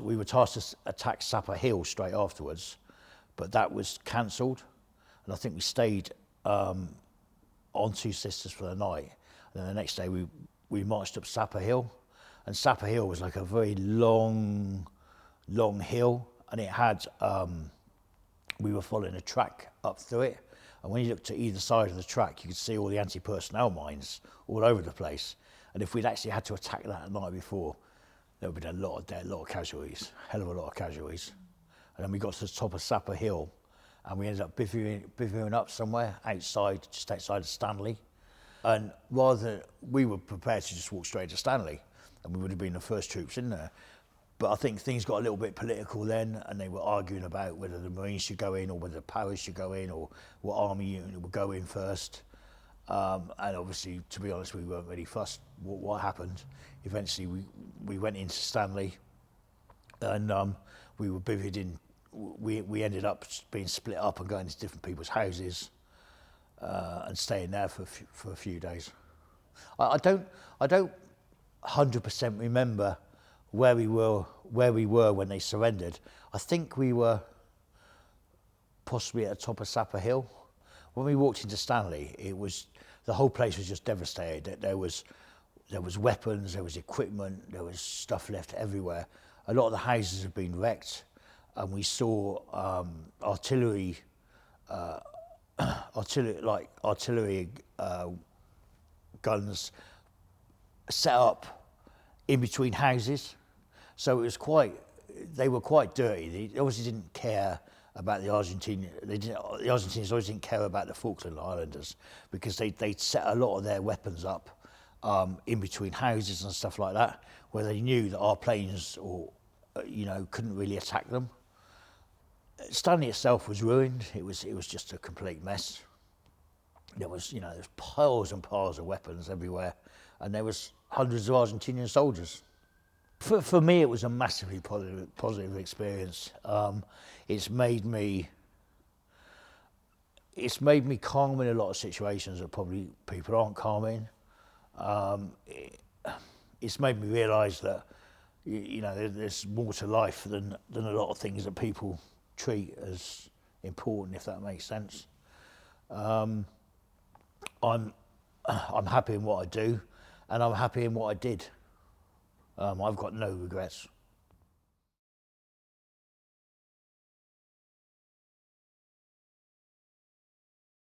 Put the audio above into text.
We were tasked to attack Sapper Hill straight afterwards, but that was cancelled. And I think we stayed on Two Sisters for the night. And then the next day we marched up Sapper Hill. And Sapper Hill was like a very long hill. And it had, we were following a track up through it. And when you looked to either side of the track, you could see all the anti-personnel mines all over the place. And if we'd actually had to attack that the night before, there would have been a lot of casualties, hell of a lot of casualties. And then we got to the top of Sapper Hill, and we ended up bivvying up somewhere outside, just outside of Stanley. And we were prepared to just walk straight to Stanley, and we would have been the first troops in there. But I think things got a little bit political then, and they were arguing about whether the Marines should go in or whether the Powers should go in or what army unit would go in first. And obviously, to be honest, we weren't really fussed what happened. Eventually, we went into Stanley, and we were bivvied in. We ended up being split up and going to different people's houses and staying there for a few days. I don't 100% remember where we were when they surrendered. I think we were possibly at the top of Sapper Hill. When we walked into Stanley, the whole place was just devastated. There was weapons, there was equipment, there was stuff left everywhere. A lot of the houses had been wrecked, and we saw artillery guns set up in between houses. So they were quite dirty. They obviously didn't care about the Argentinians. The Argentinians obviously didn't care about the Falkland Islanders because they'd set a lot of their weapons up in between houses and stuff like that, where they knew that our planes couldn't really attack them. Stanley itself was ruined. It was just a complete mess. There was piles and piles of weapons everywhere, and there was hundreds of Argentinian soldiers. For me, it was a massively positive experience. It's made me calm in a lot of situations that probably people aren't calm in. It's made me realise that there's more to life than a lot of things that people treat as important, if that makes sense. I'm happy in what I do, and I'm happy in what I did. I've got no regrets.